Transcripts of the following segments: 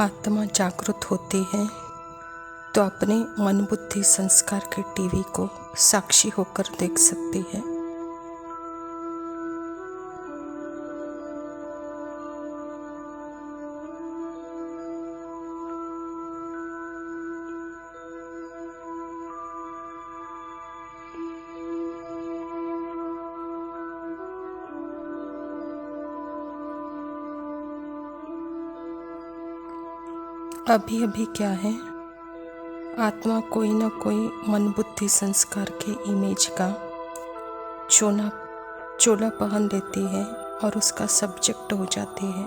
आत्मा जागृत होती है तो अपने मन बुद्धि संस्कार के टीवी को साक्षी होकर देख सकती है। अभी अभी क्या है, आत्मा कोई न कोई मन बुद्धि संस्कार के इमेज का चोला पहन लेती है और उसका सब्जेक्ट हो जाती है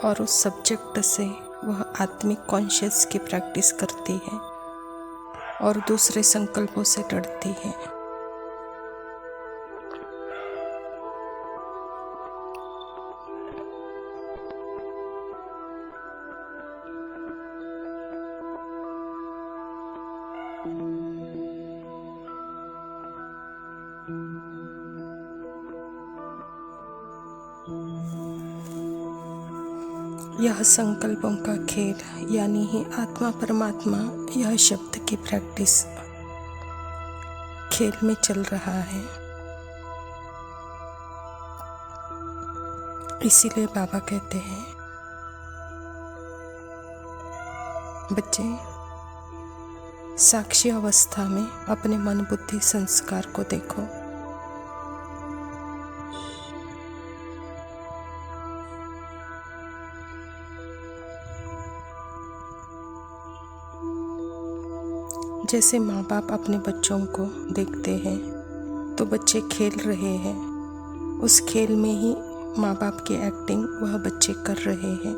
और उस सब्जेक्ट से वह आत्मिक कॉन्शियस की प्रैक्टिस करती है और दूसरे संकल्पों से डरती है। यह संकल्पों का खेल यानी ही आत्मा परमात्मा यह शब्द की प्रैक्टिस खेल में चल रहा है। इसीलिए बाबा कहते हैं, बच्चे साक्षी अवस्था में अपने मन बुद्धि संस्कार को देखो। जैसे माँ बाप अपने बच्चों को देखते हैं तो बच्चे खेल रहे हैं, उस खेल में ही माँ बाप की एक्टिंग वह बच्चे कर रहे हैं,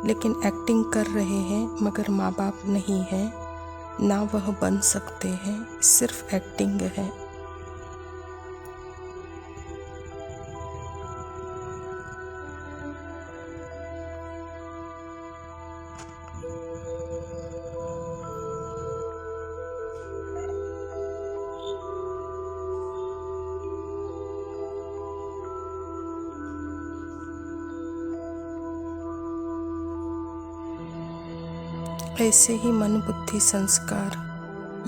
लेकिन एक्टिंग कर रहे हैं मगर माँ बाप नहीं है, ना वह बन सकते हैं, सिर्फ एक्टिंग है। ऐसे ही मन बुद्धि संस्कार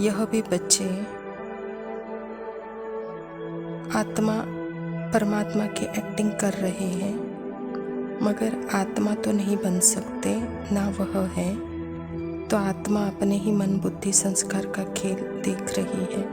यह भी बच्चे आत्मा परमात्मा की एक्टिंग कर रहे हैं मगर आत्मा तो नहीं बन सकते, ना वह है, तो आत्मा अपने ही मन बुद्धि संस्कार का खेल देख रही है।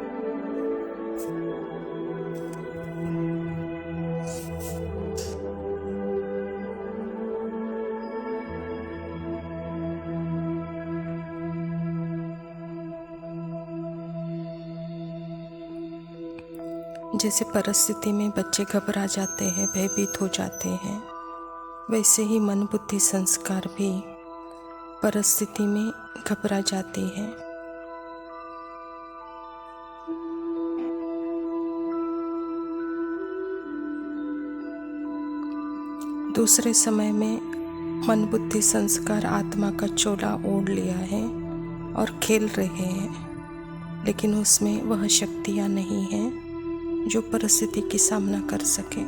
जैसे परिस्थिति में बच्चे घबरा जाते हैं, भयभीत हो जाते हैं, वैसे ही मन बुद्धि संस्कार भी परिस्थिति में घबरा जाती है। दूसरे समय में मन बुद्धि संस्कार आत्मा का चोला ओढ़ लिया है और खेल रहे हैं, लेकिन उसमें वह शक्तियाँ नहीं हैं जो परिस्थिति की सामना कर सके।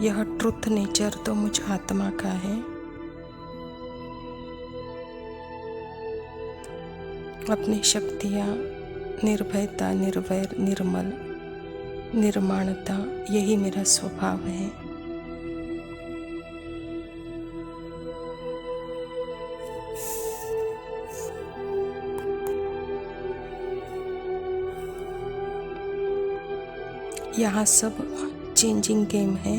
यह ट्रुथ नेचर तो मुझ आत्मा का है। अपनी शक्तियाँ, निर्भयता, निर्वैर, निर्मल, निर्माणता, यही मेरा स्वभाव है। यहाँ सब चेंजिंग गेम है,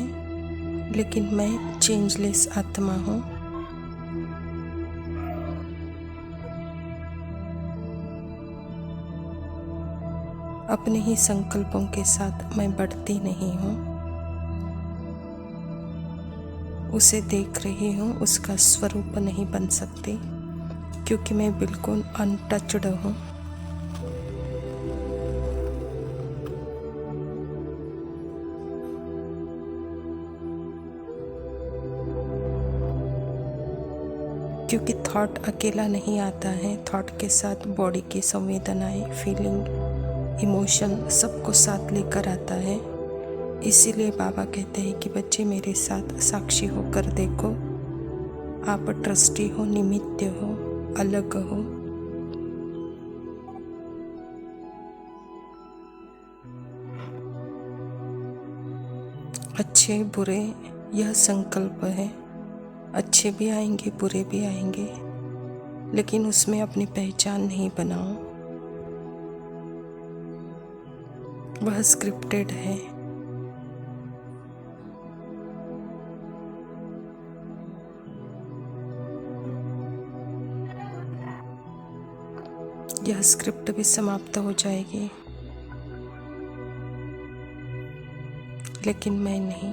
लेकिन मैं चेंजलेस आत्मा हूँ। अपने ही संकल्पों के साथ मैं बढ़ती नहीं हूँ, उसे देख रही हूँ, उसका स्वरूप नहीं बन सकती क्योंकि मैं बिल्कुल अनटच्ड हूँ। क्योंकि थॉट अकेला नहीं आता है, थॉट के साथ बॉडी की संवेदनाएं, फीलिंग, इमोशन सबको साथ लेकर आता है। इसीलिए बाबा कहते हैं कि बच्चे मेरे साथ साक्षी होकर देखो, आप ट्रस्टी हो, निमित्त हो, अलग हो। अच्छे बुरे यह संकल्प है, अच्छे भी आएंगे बुरे भी आएंगे, लेकिन उसमें अपनी पहचान नहीं बनाओ, वह स्क्रिप्टेड है। यह स्क्रिप्ट भी समाप्त हो जाएगी, लेकिन मैं नहीं।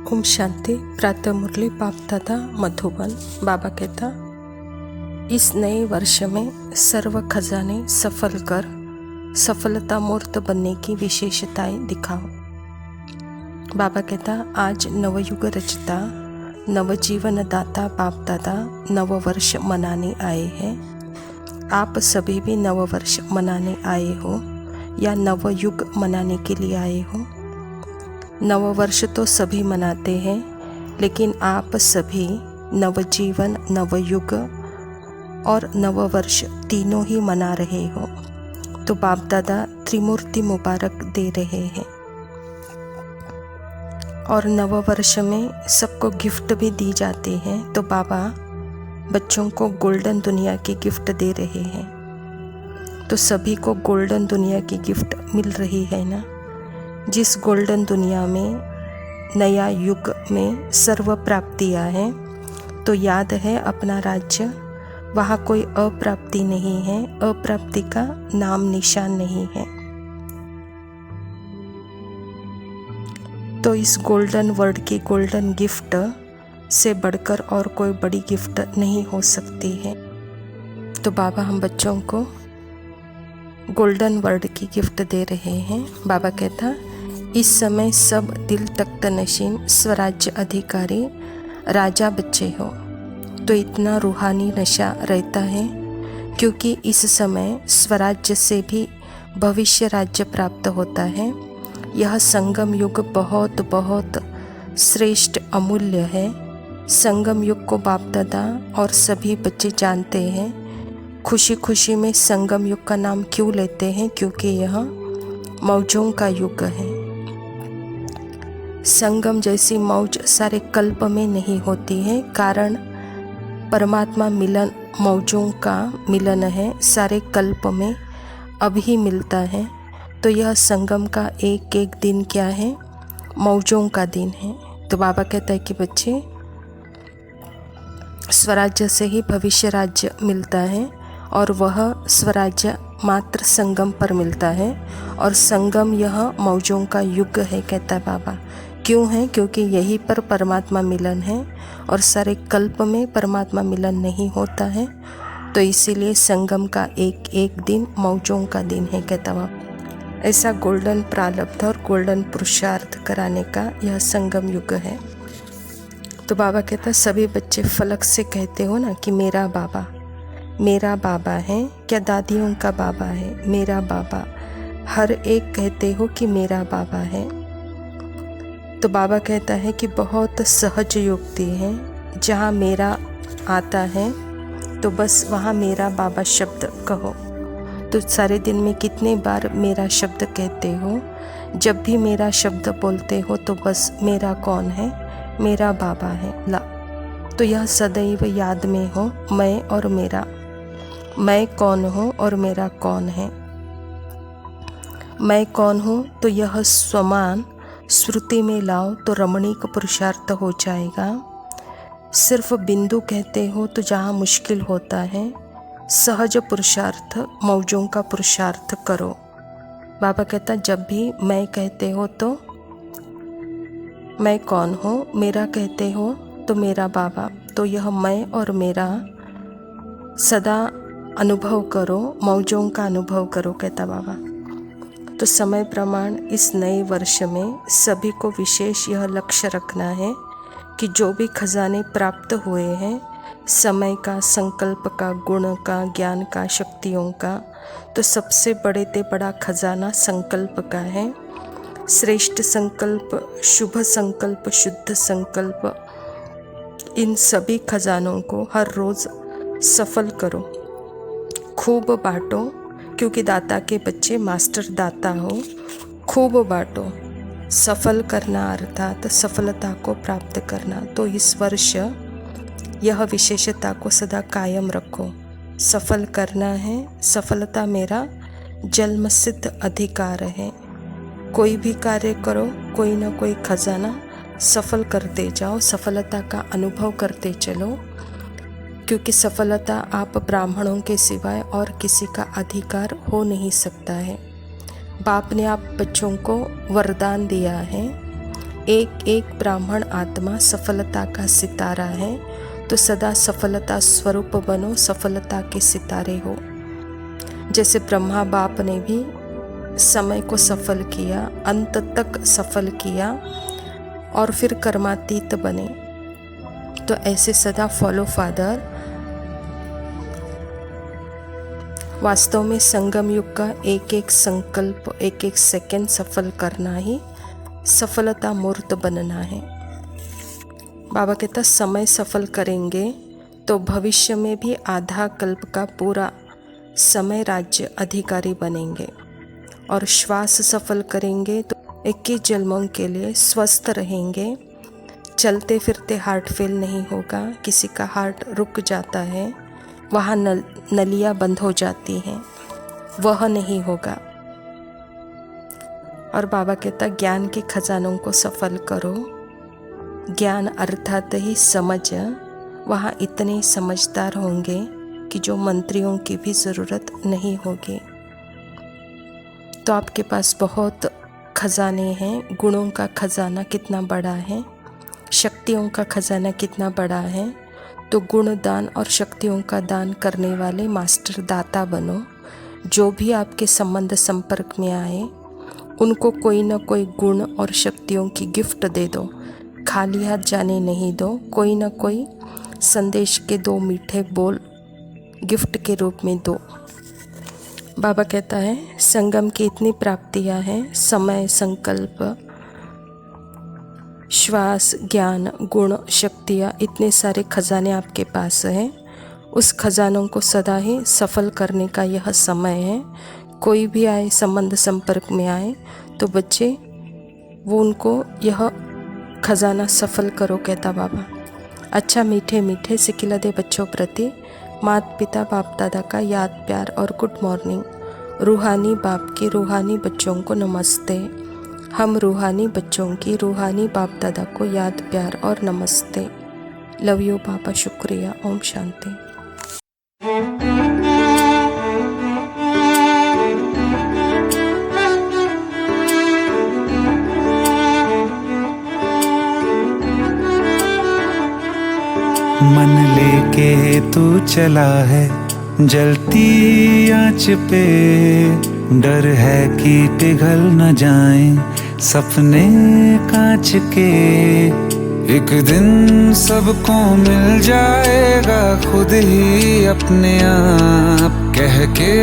ओम शांति। प्रातः मुरली बाप दादा मधुबन। बाबा कहता, इस नए वर्ष में सर्व खजाने सफल कर सफलता मूर्त बनने की विशेषताएं दिखाओ। बाबा कहता, आज नवयुग रचता नवजीवन दाता बाप दादा नव वर्ष मनाने आए हैं। आप सभी भी नव वर्ष मनाने आए हो या नवयुग मनाने के लिए आए हो। नव वर्ष तो सभी मनाते हैं, लेकिन आप सभी नवजीवन, नवयुग और नव वर्ष तीनों ही मना रहे हो। तो बाप दादा त्रिमूर्ति मुबारक दे रहे हैं। और नव वर्ष में सबको गिफ्ट भी दी जाती है, तो बाबा बच्चों को गोल्डन दुनिया की गिफ्ट दे रहे हैं। तो सभी को गोल्डन दुनिया की गिफ्ट मिल रही है ना। जिस गोल्डन दुनिया में, नया युग में सर्व प्राप्तियाँ हैं, तो याद है अपना राज्य, वहाँ कोई अप्राप्ति नहीं है, अप्राप्ति का नाम निशान नहीं है। तो इस गोल्डन वर्ड की गोल्डन गिफ्ट से बढ़कर और कोई बड़ी गिफ्ट नहीं हो सकती है। तो बाबा हम बच्चों को गोल्डन वर्ड की गिफ्ट दे रहे हैं। बाबा कहता, इस समय सब दिल तख्त नशीन स्वराज्य अधिकारी राजा बच्चे हो। तो इतना रूहानी नशा रहता है, क्योंकि इस समय स्वराज्य से भी भविष्य राज्य प्राप्त होता है। यह संगम युग बहुत बहुत श्रेष्ठ अमूल्य है। संगम युग को बाप दादा और सभी बच्चे जानते हैं। खुशी खुशी में संगम युग का नाम क्यों लेते हैं? क्योंकि यह मौजों का युग है। संगम जैसी मौज सारे कल्प में नहीं होती है, कारण परमात्मा मिलन मौजों का मिलन है, सारे कल्प में अभी मिलता है। तो यह संगम का एक एक दिन क्या है? मौजों का दिन है। तो बाबा कहता है कि बच्चे, स्वराज्य से ही भविष्य राज्य मिलता है, और वह स्वराज्य मात्र संगम पर मिलता है। और संगम यह मौजों का युग है, कहता है बाबा। क्यों है? क्योंकि यहीं पर परमात्मा मिलन है, और सारे कल्प में परमात्मा मिलन नहीं होता है। तो इसीलिए संगम का एक एक दिन मौजों का दिन है, कहता बाबा। ऐसा गोल्डन प्रारब्ध और गोल्डन पुरुषार्थ कराने का यह संगम युग है। तो बाबा कहता, सभी बच्चे फलक से कहते हो ना कि मेरा बाबा, मेरा बाबा है, क्या दादियों का बाबा है? मेरा बाबा। हर एक कहते हो कि मेरा बाबा है। तो बाबा कहता है कि बहुत सहज युक्ति है, जहाँ मेरा आता है तो बस वहाँ मेरा बाबा शब्द कहो। तो सारे दिन में कितने बार मेरा शब्द कहते हो? जब भी मेरा शब्द बोलते हो तो बस मेरा कौन है? मेरा बाबा है। ला तो यह सदैव याद में हो, मैं और मेरा। मैं कौन हूँ और मेरा कौन है? मैं कौन हूँ तो यह स्वमान श्रुति में लाओ तो रमणीक पुरुषार्थ हो जाएगा। सिर्फ बिंदु कहते हो तो जहाँ मुश्किल होता है, सहज पुरुषार्थ मौजों का पुरुषार्थ करो। बाबा कहता जब भी मैं कहते हो तो मैं कौन हूँ, मेरा कहते हो तो मेरा बाबा। तो यह मैं और मेरा सदा अनुभव करो, मौजों का अनुभव करो, कहता बाबा। तो समय प्रमाण इस नए वर्ष में सभी को विशेष यह लक्ष्य रखना है कि जो भी खजाने प्राप्त हुए हैं, समय का, संकल्प का, गुण का, ज्ञान का, शक्तियों का, तो सबसे बड़े ते बड़ा खजाना संकल्प का है। श्रेष्ठ संकल्प, शुभ संकल्प, शुद्ध संकल्प, इन सभी खजानों को हर रोज़ सफल करो, खूब बांटो, क्योंकि दाता के बच्चे मास्टर दाता हो। खूब बांटो। सफल करना अर्थात सफलता को प्राप्त करना। तो इस वर्ष यह विशेषता को सदा कायम रखो। सफल करना है, सफलता मेरा जन्मसिद्ध अधिकार है। कोई भी कार्य करो, कोई ना कोई खजाना सफल करते जाओ, सफलता का अनुभव करते चलो, क्योंकि सफलता आप ब्राह्मणों के सिवाय और किसी का अधिकार हो नहीं सकता है। बाप ने आप बच्चों को वरदान दिया है। एक एक ब्राह्मण आत्मा सफलता का सितारा है, तो सदा सफलता स्वरूप बनो, सफलता के सितारे हो। जैसे ब्रह्मा बाप ने भी समय को सफल किया, अंत तक सफल किया और फिर कर्मातीत बने। तो ऐसे सदा फॉलो फादर। वास्तव में संगम युग का एक एक संकल्प, एक एक सेकंड सफल करना ही सफलता मूर्त बनना है। बाबा कहता समय सफल करेंगे तो भविष्य में भी आधा कल्प का पूरा समय राज्य अधिकारी बनेंगे, और श्वास सफल करेंगे तो 21 जन्मों के लिए स्वस्थ रहेंगे। चलते फिरते हार्ट फेल नहीं होगा। किसी का हार्ट रुक जाता है, वहाँ नलियाँ बंद हो जाती हैं, वह नहीं होगा। और बाबा कहता ज्ञान के खजानों को सफल करो। ज्ञान अर्थात ही समझ। वहाँ इतने समझदार होंगे कि जो मंत्रियों की भी ज़रूरत नहीं होगी। तो आपके पास बहुत खजाने हैं। गुणों का खजाना कितना बड़ा है, शक्तियों का खजाना कितना बड़ा है। तो गुण दान और शक्तियों का दान करने वाले मास्टर दाता बनो। जो भी आपके संबंध संपर्क में आए, उनको कोई ना कोई गुण और शक्तियों की गिफ्ट दे दो। खाली हाथ जाने नहीं दो। कोई ना कोई संदेश के 2 मीठे बोल गिफ्ट के रूप में दो। बाबा कहता है संगम की इतनी प्राप्तियां हैं, समय, संकल्प, श्वास, ज्ञान, गुण, शक्तियाँ, इतने सारे खजाने आपके पास हैं। उस खजानों को सदा ही सफल करने का यह समय है। कोई भी आए, संबंध संपर्क में आए, तो बच्चे वो उनको यह खजाना सफल करो, कहता बाबा। अच्छा मीठे मीठे सिकिला दे बच्चों प्रति माता पिता बाप दादा का याद प्यार और गुड मॉर्निंग। रूहानी बाप की रूहानी बच्चों को नमस्ते। हम रूहानी बच्चों की रूहानी बाप दादा को याद प्यार और नमस्ते। लव यू पापा, शुक्रिया। ओम शांति। मन लेके तू चला है जलती आँच पे, डर है कि पिघल न जाएं सपने कांच के। एक दिन सबको मिल जाएगा खुद ही अपने आप। कह के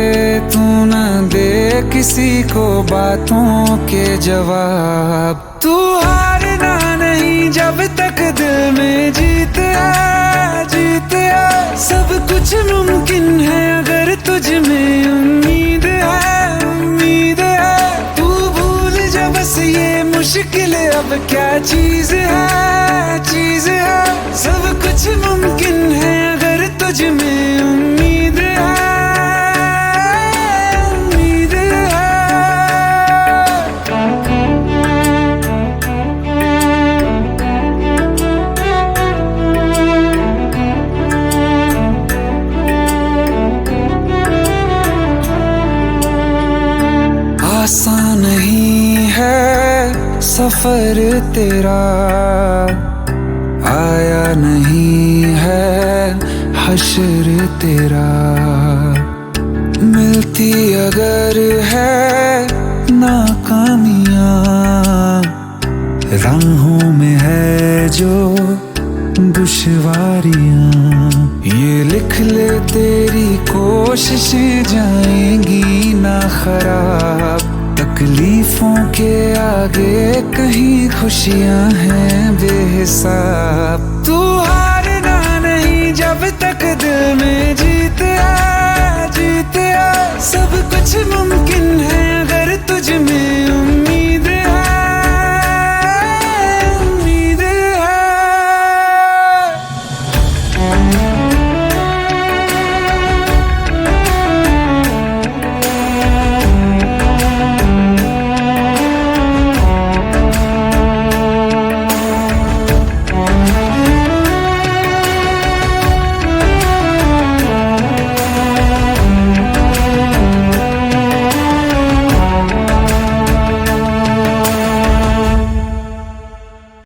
तू ना दे किसी को बातों के जवाब। तू हारना नहीं जब तक दिल में जीत है, जीत है। सब कुछ मुमकिन है अगर तुझ में उम्मीद है, उम्मीद है। तू भूल जा बस ये मुश्किल अब क्या चीज है, चीज है। सब कुछ मुमकिन है अगर तुझ में उम्मीद है, उम्मीद है। आसान नहीं है सफर तेरा, आया नहीं है हश्र तेरा। मिलती अगर है नाकामियां, राहों में है जो दुश्वारियां। ये लिख ले तेरी कोशिशें जाएंगी ना खराब। तकलीफों के आगे कहीं खुशियां हैं बेहिसाब। तू हारना नहीं जब तक दिल में जीत है, जीत है। सब कुछ मुमकिन है अगर तुझ में उम्मीद है, उम्मीद है।